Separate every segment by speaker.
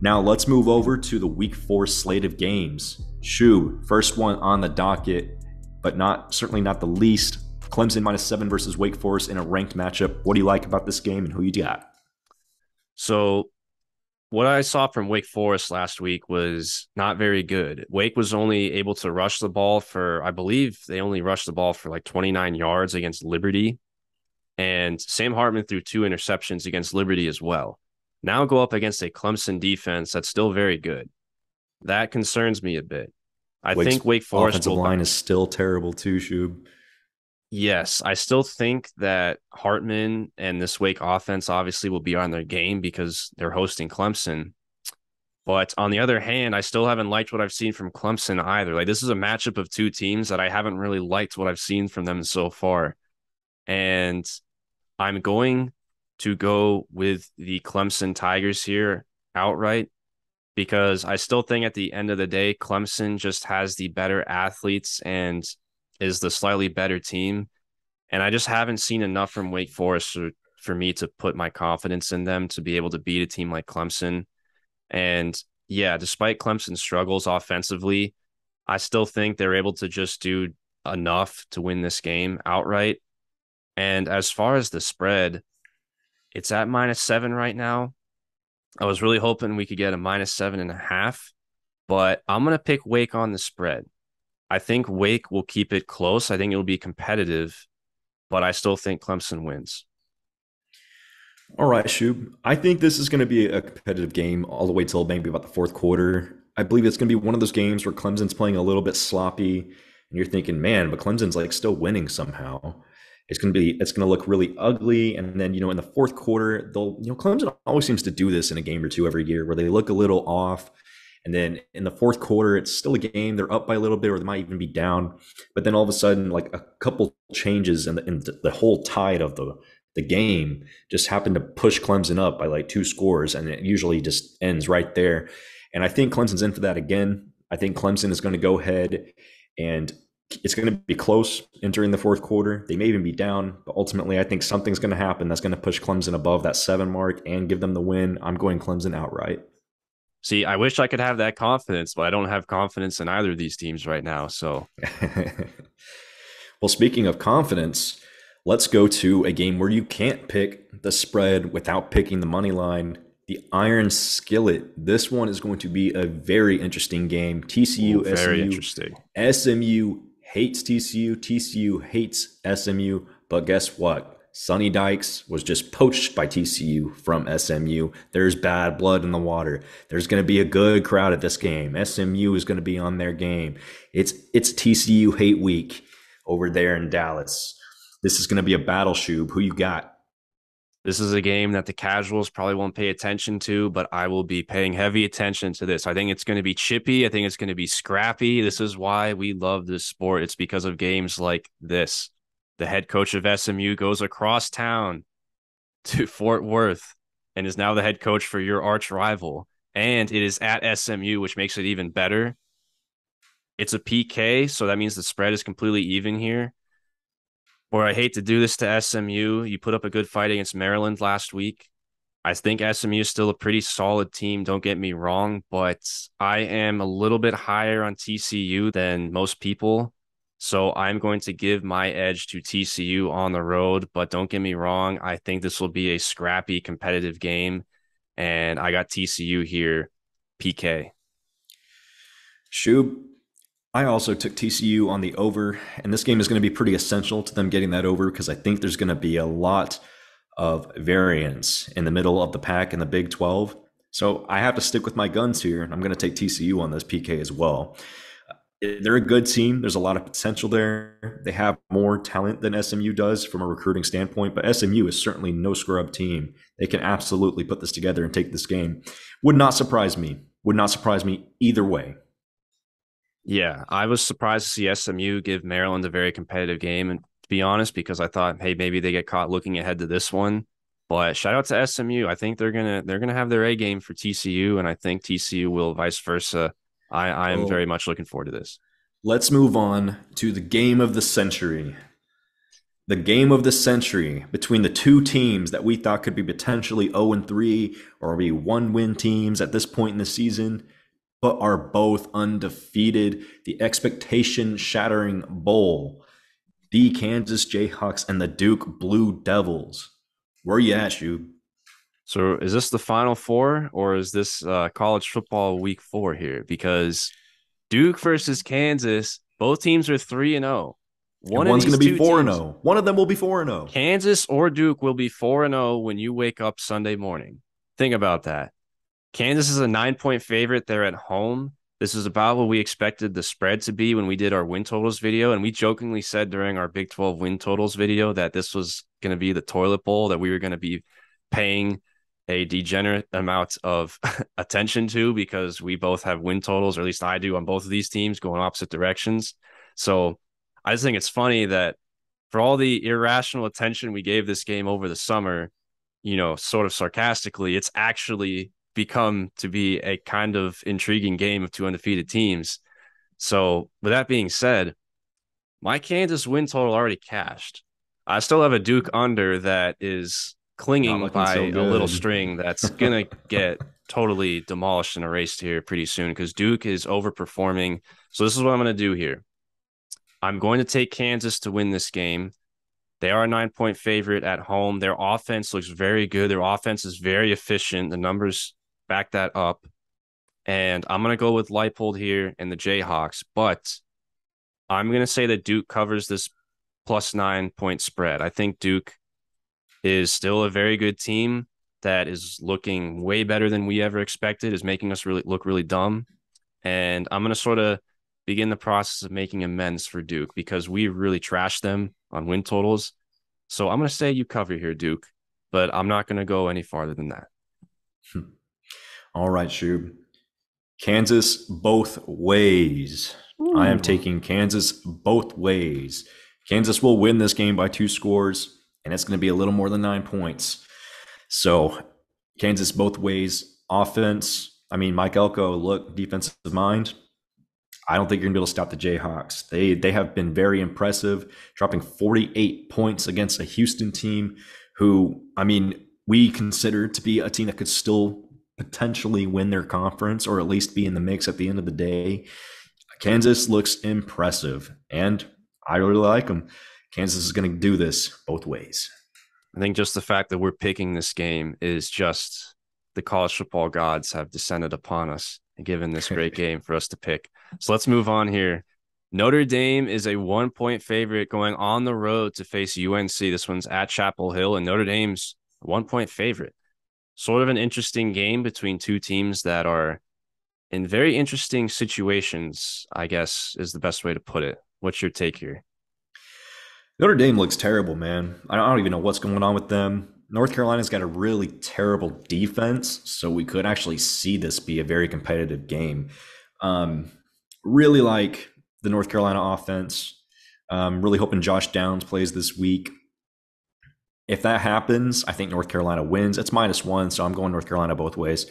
Speaker 1: Now let's move over to the Week 4 slate of games. Shoob, first one on the docket, but certainly not the least. Clemson -7 versus Wake Forest in a ranked matchup. What do you like about this game and who you got?
Speaker 2: So what I saw from Wake Forest last week was not very good. Wake was only able to rush the ball for, I believe they only rushed the ball for like 29 yards against Liberty. And Sam Hartman threw 2 interceptions against Liberty as well. Now go up against a Clemson defense that's still very good. That concerns me a bit. I
Speaker 1: Wake's
Speaker 2: think Wake Forest
Speaker 1: offensive
Speaker 2: will.
Speaker 1: line is still terrible too, Shoob.
Speaker 2: Yes, I still think that Hartman and this Wake offense obviously will be on their game because they're hosting Clemson. But on the other hand, I still haven't liked what I've seen from Clemson either. Like, this is a matchup of two teams that I haven't really liked what I've seen from them so far. And I'm going to go with the Clemson Tigers here outright because I still think at the end of the day, Clemson just has the better athletes and is the slightly better team. And I just haven't seen enough from Wake Forest for me to put my confidence in them to be able to beat a team like Clemson. And yeah, despite Clemson's struggles offensively, I still think they're able to just do enough to win this game outright. And as far as the spread, it's at -7 right now. I was really hoping we could get a -7.5, but I'm going to pick Wake on the spread. I think Wake will keep it close. I think it'll be competitive, but I still think Clemson wins.
Speaker 1: All right, Shoob. I think this is going to be a competitive game all the way till maybe about the fourth quarter. I believe it's going to be one of those games where Clemson's playing a little bit sloppy, and you're thinking, man, but Clemson's like still winning somehow. It's going to look really ugly, and then in the fourth quarter, Clemson always seems to do this in a game or two every year where they look a little off, and then in the fourth quarter, it's still a game. They're up by a little bit, or they might even be down, but then all of a sudden, like a couple changes in the whole tide of the game just happened to push Clemson up by like 2 scores, and it usually just ends right there. And I think Clemson's in for that again. I think Clemson is going to go ahead and it's going to be close entering the fourth quarter. They may even be down, but ultimately I think something's going to happen that's going to push Clemson above that 7 mark and give them the win. I'm going Clemson outright.
Speaker 2: See, I wish I could have that confidence, but I don't have confidence in either of these teams right now. So,
Speaker 1: Well, speaking of confidence, let's go to a game where you can't pick the spread without picking the money line. The Iron Skillet. This one is going to be a very interesting game.
Speaker 2: ooh,
Speaker 1: TCU,
Speaker 2: very
Speaker 1: SMU.
Speaker 2: interesting.
Speaker 1: SMU hates TCU. TCU hates SMU. But guess what? Sonny Dykes was just poached by TCU from SMU. There's bad blood in the water. There's going to be a good crowd at this game. SMU is going to be on their game. It's TCU hate week over there in Dallas. This is going to be a battle, Shoob. Who you got?
Speaker 2: This is a game that the casuals probably won't pay attention to, but I will be paying heavy attention to this. I think it's going to be chippy. I think it's going to be scrappy. This is why we love this sport. It's because of games like this. The head coach of SMU goes across town to Fort Worth and is now the head coach for your arch rival. And it is at SMU, which makes it even better. It's a PK, so that means the spread is completely even here. Or I hate to do this to SMU. You put up a good fight against Maryland last week. I think SMU is still a pretty solid team. Don't get me wrong, but I am a little bit higher on TCU than most people. So I'm going to give my edge to TCU on the road. But don't get me wrong, I think this will be a scrappy, competitive game. And I got TCU here, PK.
Speaker 1: Shoob, I also took TCU on the over, and this game is going to be pretty essential to them getting that over because I think there's going to be a lot of variance in the middle of the pack in the Big 12. So I have to stick with my guns here. I'm going to take TCU on this PK as well. They're a good team. There's a lot of potential there. They have more talent than SMU does from a recruiting standpoint, but SMU is certainly no scrub team. They can absolutely put this together and take this game. Would not surprise me. Would not surprise me either way.
Speaker 2: Yeah, I was surprised to see SMU give Maryland a very competitive game, and to be honest, because I thought, hey, maybe they get caught looking ahead to this one. But shout out to SMU. I think they're gonna have their A game for TCU, and I think TCU will vice versa. I am very
Speaker 1: Well,
Speaker 2: much looking forward to this.
Speaker 1: let's move on to the game of the century. The game of the century between the two teams that we thought could be potentially 0-3 or be one-win teams at this point in the season, but are both undefeated. The expectation shattering bowl. The Kansas Jayhawks and the Duke Blue Devils. Where you at, Shoob?
Speaker 2: So is this the Final Four or is this college football week 4 here? Because Duke versus Kansas, both teams are 3-0.
Speaker 1: And
Speaker 2: One of
Speaker 1: one's going
Speaker 2: these
Speaker 1: to be
Speaker 2: two
Speaker 1: 4
Speaker 2: teams,
Speaker 1: 0. One of them will be 4 0.
Speaker 2: Kansas or Duke, will be 4-0 when you wake up Sunday morning. Think about that. Kansas is a 9-point favorite. They're at home. This is about what we expected the spread to be when we did our win totals video. And we jokingly said during our Big 12 win totals video that this was going to be the toilet bowl that we were going to be paying a degenerate amount of attention to because we both have win totals, or at least I do, on both of these teams going opposite directions. So I just think it's funny that for all the irrational attention we gave this game over the summer, sort of sarcastically, it's actually become to be a kind of intriguing game of two undefeated teams. So with that being said, my Kansas win total already cashed. I still have a Duke under that is
Speaker 1: Not
Speaker 2: clinging
Speaker 1: looking so
Speaker 2: by a little
Speaker 1: good.
Speaker 2: string that's going to get totally demolished and erased here pretty soon because Duke is overperforming. So this is what I'm going to do here. I'm going to take Kansas to win this game. They are a 9-point favorite at home. Their offense looks very good. Their offense is very efficient. The numbers back that up. And I'm going to go with Leipold here and the Jayhawks, but I'm going to say that Duke covers this plus 9-point spread. I think Duke is still a very good team that is looking way better than we ever expected, is making us really look really dumb. And I'm going to sort of begin the process of making amends for Duke because we really trashed them on win totals. So I'm going to say you cover here, Duke, but I'm not going to go any farther than that.
Speaker 1: All right, Shoob. Kansas both ways. I am
Speaker 2: Ooh.
Speaker 1: taking Kansas both ways. Kansas will win this game by 2 scores, and it's going to be a little more than 9 points. So, Kansas both ways. Offense, I mean, Mike Elko, look, defensive mind. I don't think you're going to be able to stop the Jayhawks. They have been very impressive, dropping 48 points against a Houston team who, I mean, we consider to be a team that could still potentially win their conference or at least be in the mix at the end of the day. Kansas looks impressive, and I really like them. Kansas is going to do this both ways.
Speaker 2: I think just the fact that we're picking this game is just the college football gods have descended upon us and given this great game for us to pick. So let's move on here. Notre Dame is a 1-point favorite going on the road to face UNC. This one's at Chapel Hill, and Notre Dame's a 1-point favorite. Sort of an interesting game between two teams that are in very interesting situations, I guess is the best way to put it. What's your take here?
Speaker 1: Notre Dame looks terrible, man. I don't even know what's going on with them. North Carolina's got a really terrible defense, so we could actually see this be a very competitive game. Um, really like the North Carolina offense. Really hoping Josh Downs plays this week. If that happens, I think North Carolina wins. It's -1, so I'm going North Carolina both ways.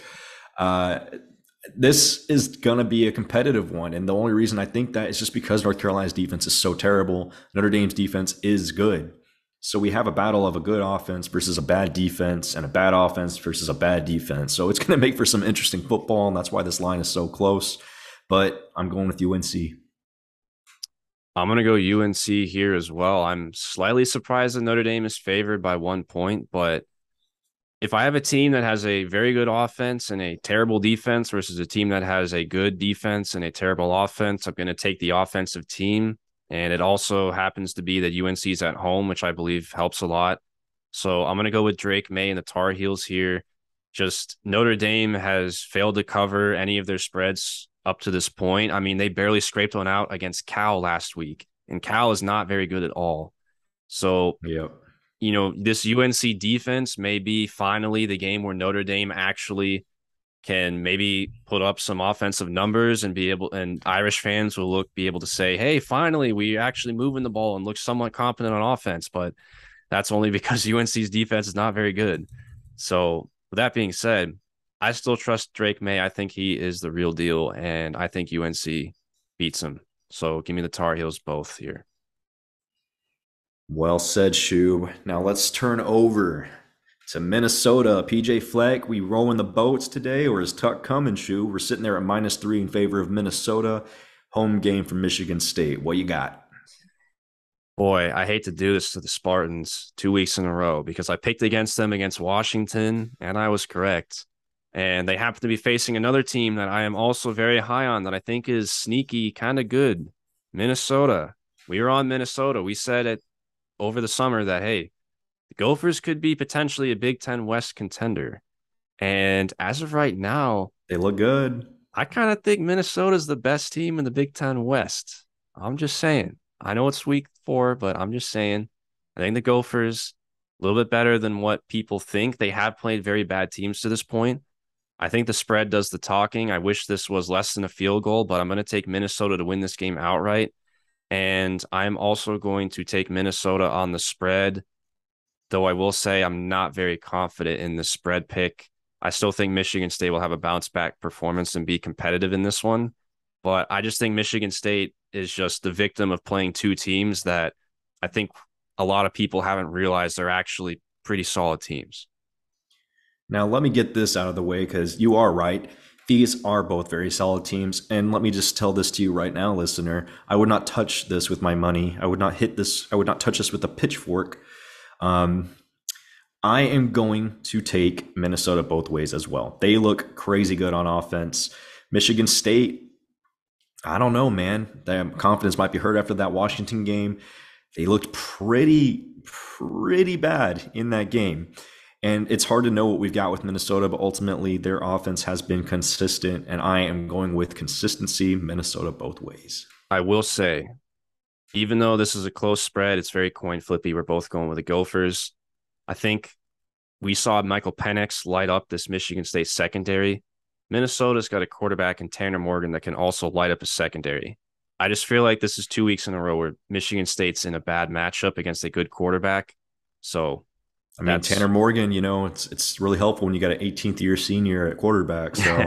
Speaker 1: Uh, this is going to be a competitive one. And the only reason I think that is just because North Carolina's defense is so terrible. Notre Dame's defense is good. So we have a battle of a good offense versus a bad defense and a bad offense versus a bad defense. So it's going to make for some interesting football. And that's why this line is so close. But I'm going with UNC.
Speaker 2: I'm going to go UNC here as well. I'm slightly surprised that Notre Dame is favored by 1 point, but if I have a team that has a very good offense and a terrible defense versus a team that has a good defense and a terrible offense, I'm going to take the offensive team. And it also happens to be that UNC is at home, which I believe helps a lot. So I'm going to go with Drake May and the Tar Heels here. Just Notre Dame has failed to cover any of their spreads up to this point. I mean, they barely scraped one out against Cal last week, and Cal is not very good at all. So
Speaker 1: Yep.
Speaker 2: This UNC defense may be finally the game where Notre Dame actually can maybe put up some offensive numbers and Irish fans will be able to say, hey, finally, we actually moving the ball and look somewhat competent on offense. But that's only because UNC's defense is not very good. So with that being said, I still trust Drake May. I think he is the real deal, and I think UNC beats him. So give me the Tar Heels both here.
Speaker 1: Well said, Shoob. Now let's turn over to Minnesota. PJ Fleck, we rolling the boats today, or is Tuck coming, Shoob? We're sitting there at -3 in favor of Minnesota. Home game for Michigan State. What you got?
Speaker 2: Boy, I hate to do this to the Spartans 2 weeks in a row because I picked against them against Washington and I was correct. And they happen to be facing another team that I am also very high on that I think is sneaky, kind of good. Minnesota. We were on Minnesota. We said it over the summer that, hey, the Gophers could be potentially a Big Ten West contender. And as of right now,
Speaker 1: They look good.
Speaker 2: I kind of think Minnesota's the best team in the Big Ten West. I'm just saying. I know it's week 4, but I'm just saying. I think the Gophers a little bit better than what people think. They have played very bad teams to this point. I think the spread does the talking. I wish this was less than a field goal, but I'm going to take Minnesota to win this game outright. And I'm also going to take Minnesota on the spread, though I will say I'm not very confident in the spread pick. I still think Michigan State will have a bounce back performance and be competitive in this one. But I just think Michigan State is just the victim of playing two teams that I think a lot of people haven't realized they're actually pretty solid teams.
Speaker 1: Now, let me get this out of the way because you are right. These are both very solid teams. And let me just tell this to you right now, listener. I would not touch this with my money. I would not hit this. I would not touch this with a pitchfork. Um, I am going to take Minnesota both ways as well. They look crazy good on offense. Michigan State, I don't know, man. Their confidence might be hurt after that Washington game. They looked pretty bad in that game. And it's hard to know what we've got with Minnesota, but ultimately their offense has been consistent, and I am going with consistency, Minnesota both ways.
Speaker 2: I will say, even though this is a close spread, it's very coin flippy. We're both going with the Gophers. I think we saw Michael Penix light up this Michigan State secondary. Minnesota's got a quarterback in Tanner Morgan that can also light up a secondary. I just feel like this is 2 weeks in a row where Michigan State's in a bad matchup against a good quarterback. So
Speaker 1: I mean,
Speaker 2: that's
Speaker 1: Tanner Morgan, it's really helpful when you got an 18th year senior at quarterback. So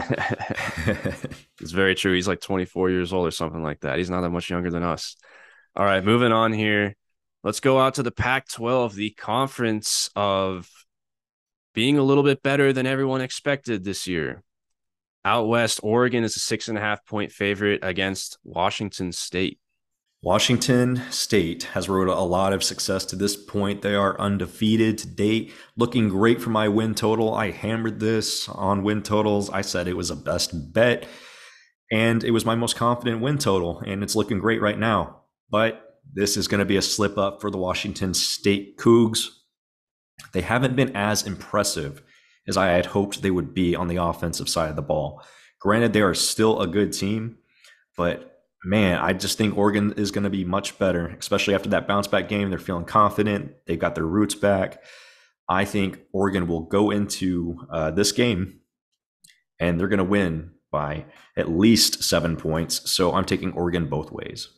Speaker 2: it's very true. He's like 24 years old or something like that. He's not that much younger than us. All right, moving on here. Let's go out to the Pac-12, the conference of being a little bit better than everyone expected this year. Out west, Oregon is a 6.5 point favorite against Washington State.
Speaker 1: Washington State has rode a lot of success to this point. They are undefeated to date, looking great for my win total. I hammered this on win totals. I said it was a best bet, and it was my most confident win total, and it's looking great right now. But this is going to be a slip up for the Washington State Cougs. They haven't been as impressive as I had hoped they would be on the offensive side of the ball. Granted, they are still a good team, but man, I just think Oregon is going to be much better, especially after that bounce back game. They're feeling confident. They've got their roots back. I think Oregon will go into this game and they're going to win by at least 7 points. So I'm taking Oregon both ways.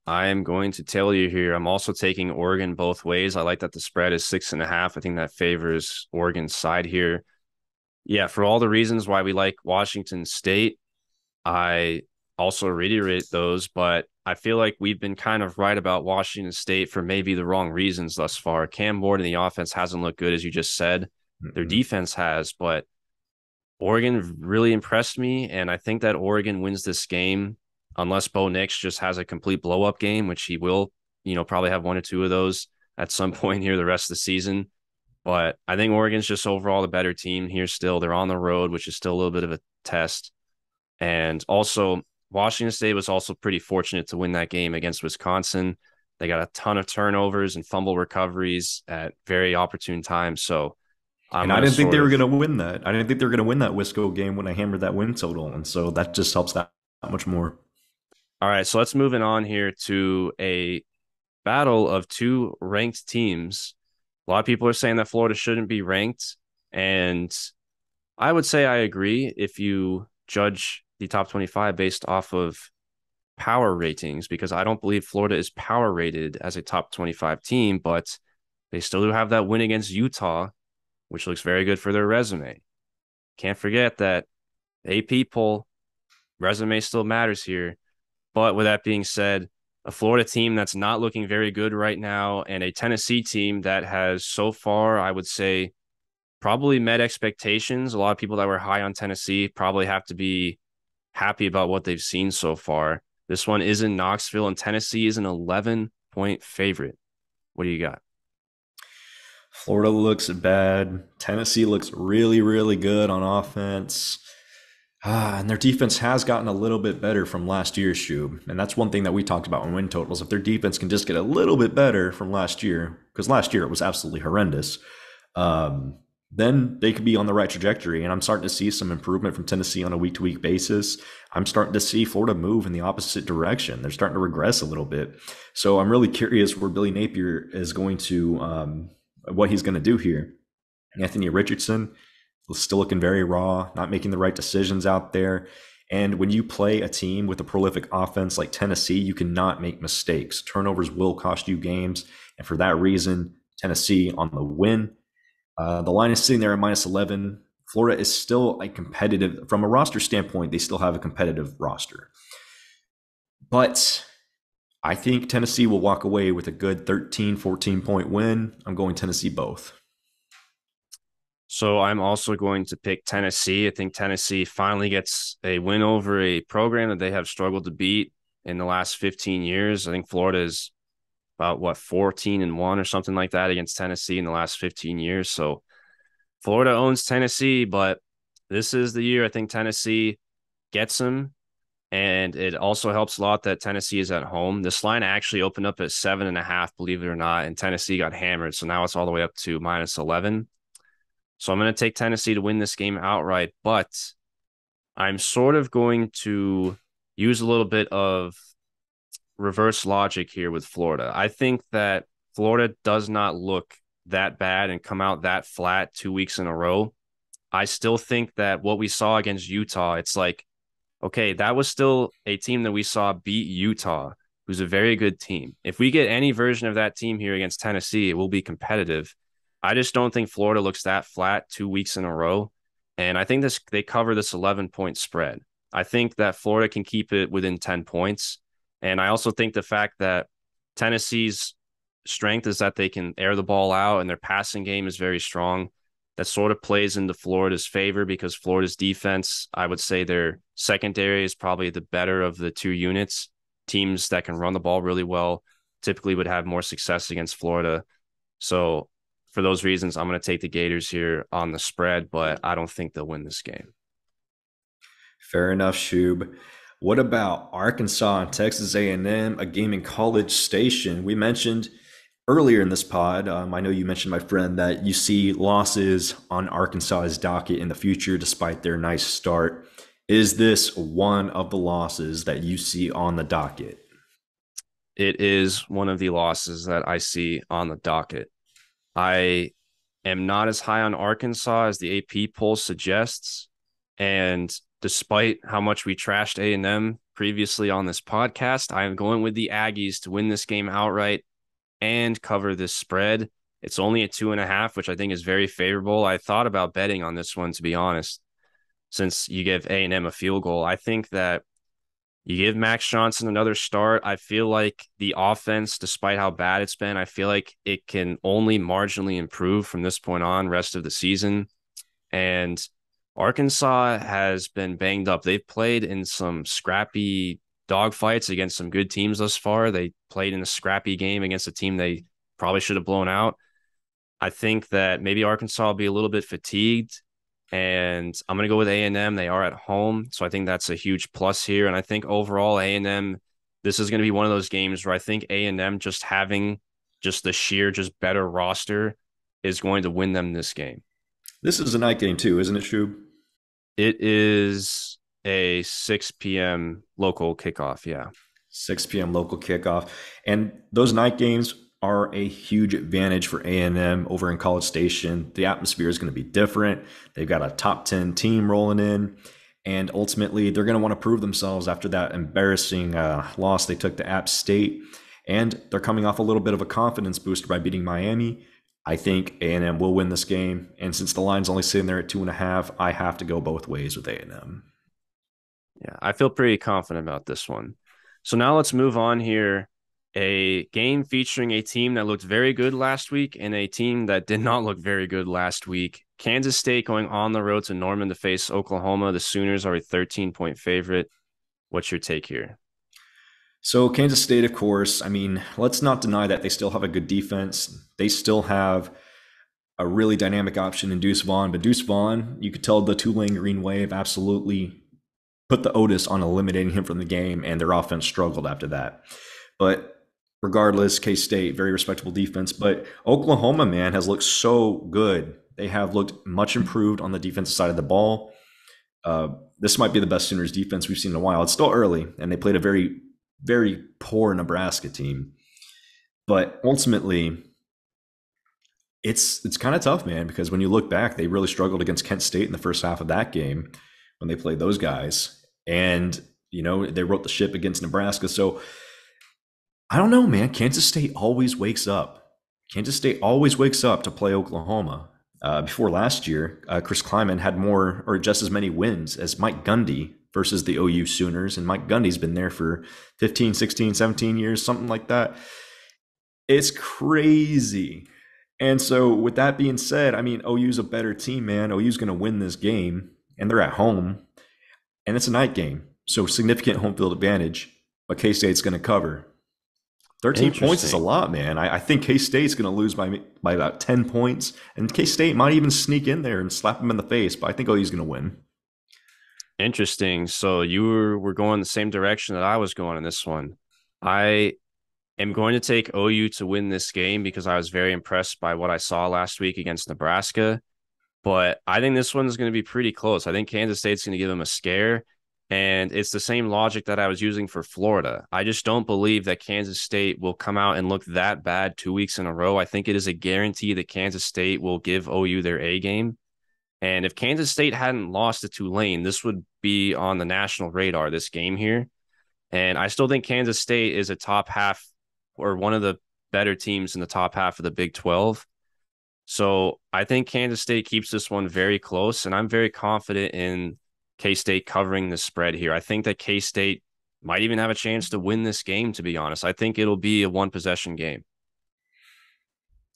Speaker 2: I am going to tell you here. I'm also taking Oregon both ways. I like that the spread is 6.5. I think that favors Oregon's side here. Yeah, for all the reasons why we like Washington State, I also reiterate those, but I feel like we've been kind of right about Washington State for maybe the wrong reasons thus far. Cam Ward and the offense hasn't looked good, as you just said. Their defense has, but Oregon really impressed me, and I think that Oregon wins this game unless Bo Nix just has a complete blow-up game, which he will, probably have one or two of those at some point here the rest of the season. But I think Oregon's just overall the better team here still. They're on the road, which is still a little bit of a test. And also, Washington State was also pretty fortunate to win that game against Wisconsin. They got a ton of turnovers and fumble recoveries at very opportune times. So
Speaker 1: And I didn't think they were going to win that. I didn't think they were going to win that Wisco game when I hammered that win total. And so that just helps that much more.
Speaker 2: All right, so let's move on here to a battle of two ranked teams. A lot of people are saying that Florida shouldn't be ranked, and I would say I agree if you judge the top 25 based off of power ratings, because I don't believe Florida is power rated as a top 25 team, but they still do have that win against Utah, which looks very good for their resume. Can't forget that AP poll resume still matters here. But with that being said, a Florida team that's not looking very good right now, and a Tennessee team that has so far, I would say, probably met expectations. A lot of people that were high on Tennessee probably have to be happy about what they've seen so far. This one is in Knoxville, and Tennessee is an 11-point favorite. What do you got?
Speaker 1: Florida looks bad. Tennessee looks really, really good on offense. And their defense has gotten a little bit better from last year's Shoob. And that's one thing that we talked about in win totals. If their defense can just get a little bit better from last year, because last year it was absolutely horrendous, um, then they could be on the right trajectory. And I'm starting to see some improvement from Tennessee on a week to week basis. I'm starting to see Florida move in the opposite direction. They're starting to regress a little bit. So I'm really curious where Billy Napier is going to, what he's going to do here. Anthony Richardson still looking very raw, not making the right decisions out there. And when you play a team with a prolific offense like Tennessee, you cannot make mistakes. Turnovers will cost you games. And for that reason, Tennessee on the win. The line is sitting there at -11. Florida is still a competitive, from a roster standpoint, they still have a competitive roster. But I think Tennessee will walk away with a good 13, 14-point win. I'm going Tennessee both.
Speaker 2: So I'm also going to pick Tennessee. I think Tennessee finally gets a win over a program that they have struggled to beat in the last 15 years. I think Florida is about 14-1 or something like that against Tennessee in the last 15 years. So Florida owns Tennessee, but this is the year I think Tennessee gets them. And it also helps a lot that Tennessee is at home. This line actually opened up at 7.5, believe it or not, and Tennessee got hammered. So now it's all the way up to -11. So I'm going to take Tennessee to win this game outright, but I'm sort of going to use a little bit of reverse logic here with Florida. I think that Florida does not look that bad and come out that flat 2 weeks in a row. I still think that what we saw against Utah, it's like, okay, that was still a team that we saw beat Utah, who's a very good team. If we get any version of that team here against Tennessee, it will be competitive. I just don't think Florida looks that flat 2 weeks in a row. And I think they cover this 11-point spread. I think that Florida can keep it within 10 points. And I also think the fact that Tennessee's strength is that they can air the ball out and their passing game is very strong. That sort of plays into Florida's favor because Florida's defense, I would say their secondary is probably the better of the two units. Teams that can run the ball really well typically would have more success against Florida. So for those reasons, I'm going to take the Gators here on the spread, but I don't think they'll win this game.
Speaker 1: Fair enough, Shoob. What about Arkansas and Texas A&M, a game in College Station? We mentioned earlier in this pod, I know you mentioned, my friend, that you see losses on Arkansas's docket in the future despite their nice start. Is this one of the losses that you see on the docket?
Speaker 2: It is one of the losses that I see on the docket. I am not as high on Arkansas as the AP poll suggests. And despite how much we trashed A&M previously on this podcast, I am going with the Aggies to win this game outright and cover this spread. It's only at 2.5, which I think is very favorable. I thought about betting on this one, to be honest, since you give A&M a field goal. I think that you give Max Johnson another start. I feel like the offense, despite how bad it's been, I feel like it can only marginally improve from this point on, rest of the season. And Arkansas has been banged up. They've played in some scrappy dogfights against some good teams thus far. They played in a scrappy game against a team they probably should have blown out. I think that maybe Arkansas will be a little bit fatigued, and I'm going to go with A&M. They are at home, so I think that's a huge plus here. And I think overall A&M, this is going to be one of those games where I think A&M just having just the sheer, just better roster is going to win them this game.
Speaker 1: This is a night game too, isn't it, Shoob?
Speaker 2: It is a 6 p.m. local kickoff, yeah.
Speaker 1: 6 p.m. local kickoff. And those night games are a huge advantage for A&M over in College Station. The atmosphere is going to be different. They've got a top 10 team rolling in. And ultimately, they're going to want to prove themselves after that embarrassing loss they took to App State. And they're coming off a little bit of a confidence booster by beating Miami. I think A&M will win this game. And since the line's only sitting there at 2.5, I have to go both ways with A&M.
Speaker 2: Yeah, I feel pretty confident about this one. So now let's move on here A game featuring a team that looked very good last week and a team that did not look very good last week. Kansas State going on the road to Norman to face Oklahoma. The Sooners are a 13-point favorite. What's your take here?
Speaker 1: So Kansas State, of course, I mean, let's not deny that they still have a good defense. They still have a really dynamic option in Deuce Vaughn, but Deuce Vaughn, you could tell the Tulane Green Wave absolutely put the onus on eliminating him from the game, and their offense struggled after that. But regardless, K State, very respectable defense. But Oklahoma, man, has looked so good. They have looked much improved on the defensive side of the ball. This might be the best Sooners defense we've seen in a while. It's still early, and they played a very, very poor Nebraska team. But ultimately, it's kind of tough, man, because when you look back, they really struggled against Kent State in the first half of that game when they played those guys. And, they wrote the ship against Nebraska. So I don't know, man. Kansas State always wakes up. Kansas State always wakes up to play Oklahoma. Before last year, Chris Kleiman had more or just as many wins as Mike Gundy versus the OU Sooners. And Mike Gundy's been there for 15, 16, 17 years, something like that. It's crazy. And so, with that being said, I mean, OU's a better team, man. OU's going to win this game, and they're at home, and it's a night game. So, significant home field advantage, but K State's going to cover. 13 points is a lot, man. I think K State's going to lose by about 10 points, and K State might even sneak in there and slap them in the face, but I think OU's going to win.
Speaker 2: Interesting. So you were going the same direction that I was going in this one. I am going to take OU to win this game because I was very impressed by what I saw last week against Nebraska. But I think this one is going to be pretty close. I think Kansas State's going to give them a scare. And it's the same logic that I was using for Florida. I just don't believe that Kansas State will come out and look that bad 2 weeks in a row. I think it is a guarantee that Kansas State will give OU their A game. And if Kansas State hadn't lost to Tulane, this would be on the national radar, this game here. And I still think Kansas State is a top half or one of the better teams in the top half of the Big 12. So I think Kansas State keeps this one very close, and I'm very confident in K-State covering the spread here. I think that K-State might even have a chance to win this game, to be honest. I think it'll be a one-possession game.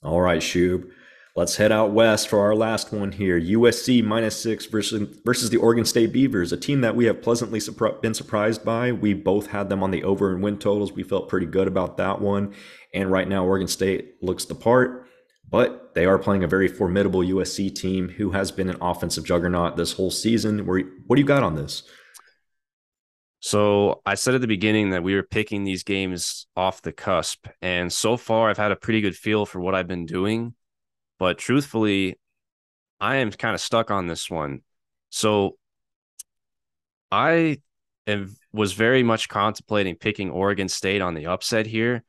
Speaker 1: All right, Shoob. Let's head out west for our last one here. USC -6 versus the Oregon State Beavers, a team that we have pleasantly been surprised by. We both had them on the over and win totals. We felt pretty good about that one. And right now, Oregon State looks the part, but they are playing a very formidable USC team who has been an offensive juggernaut this whole season. What do you got on this?
Speaker 2: So I said at the beginning that we were picking these games off the cusp. And so far, I've had a pretty good feel for what I've been doing. But truthfully, I am kind of stuck on this one. So was very much contemplating picking Oregon State on the upset here.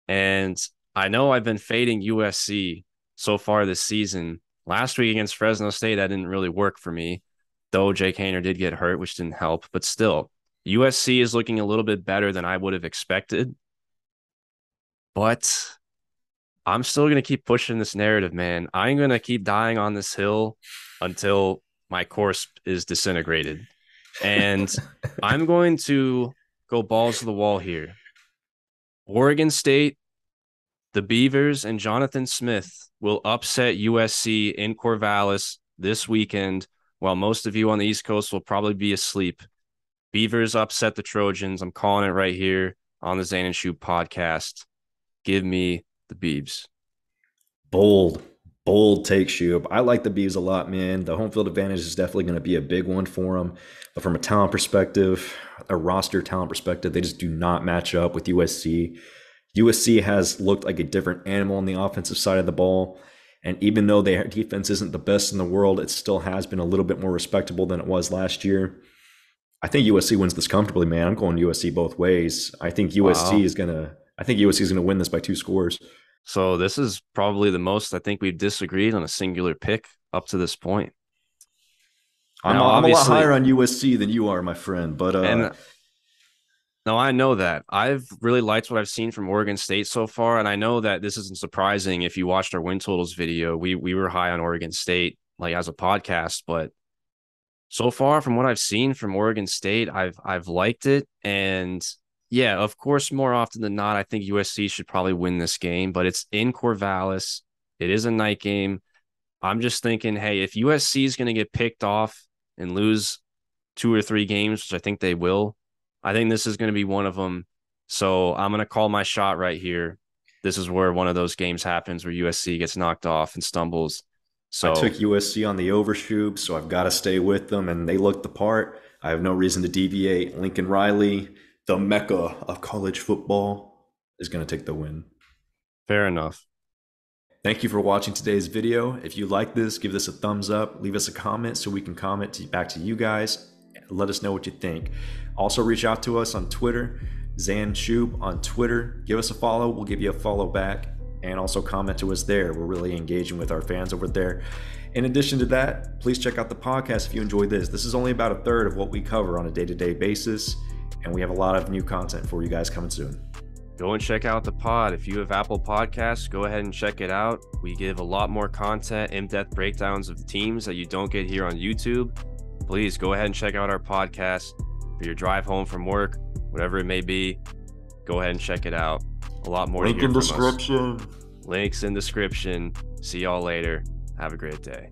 Speaker 2: And I know I've been fading USC so far this season. Last week against Fresno State, that didn't really work for me, though Jake Haener did get hurt, which didn't help. But still, USC is looking a little bit better than I would have expected. But I'm still going to keep pushing this narrative, man. I'm going to keep dying on this hill until my course is disintegrated. And I'm going to go balls to the wall here. Oregon State, the Beavers, and Jonathan Smith will upset USC in Corvallis this weekend, while most of you on the East Coast will probably be asleep. Beavers upset the Trojans. I'm calling it right here on the Xan Shoob podcast. Give me the Beavs.
Speaker 1: Bold take, Shoob. I like the Beavs a lot, man. The home field advantage is definitely going to be a big one for them. But from a talent perspective, a roster talent perspective, they just do not match up with USC. USC has looked like a different animal on the offensive side of the ball. And even though their defense isn't the best in the world, it still has been a little bit more respectable than it was last year. I think USC wins this comfortably, man. I'm going USC both ways. I think USC is gonna win this by 2 scores.
Speaker 2: So this is probably the most I think we've disagreed on a singular pick up to this point.
Speaker 1: I'm a lot higher on USC than you are, my friend. But
Speaker 2: no, I know that. I've really liked what I've seen from Oregon State so far, and I know that this isn't surprising if you watched our win totals video. We were high on Oregon State, like as a podcast, but so far from what I've seen from Oregon State, I've liked it, and Yeah, of course, more often than not, I think USC should probably win this game, but it's in Corvallis. It is a night game. I'm just thinking, hey, if USC is going to get picked off and lose 2 or 3 games, which I think they will, I think this is going to be one of them. So I'm going to call my shot right here. This is where one of those games happens where USC gets knocked off and stumbles.
Speaker 1: I
Speaker 2: So
Speaker 1: took USC on the overshoot, so I've got to stay with them, and they looked the part. I have no reason to deviate. Lincoln Riley, the mecca of college football, is going to take the win.
Speaker 2: fair enough.
Speaker 1: Thank you for watching today's video. If you like this, give this a thumbs up, leave us a comment so we can back to you guys. Let us know what you think. Also, reach out to us on Twitter, Xan Shoob on Twitter. Give us a follow. We'll give you a follow back. And also comment to us there. We're really engaging with our fans over there. In addition to that, please check out the podcast if you enjoyed this. This is only about a third of what we cover on a day-to-day basis. And we have a lot of new content for you guys coming soon.
Speaker 2: Go and check out the pod. If you have Apple Podcasts, go ahead and check it out. We give a lot more content, in-depth breakdowns of teams that you don't get here on YouTube. Please go ahead and check out our podcast for your drive home from work, whatever it may be. Go ahead and check it out. A lot more
Speaker 1: Link
Speaker 2: to hear
Speaker 1: in
Speaker 2: from
Speaker 1: description.
Speaker 2: us. Links in description. See y'all later. Have a great day.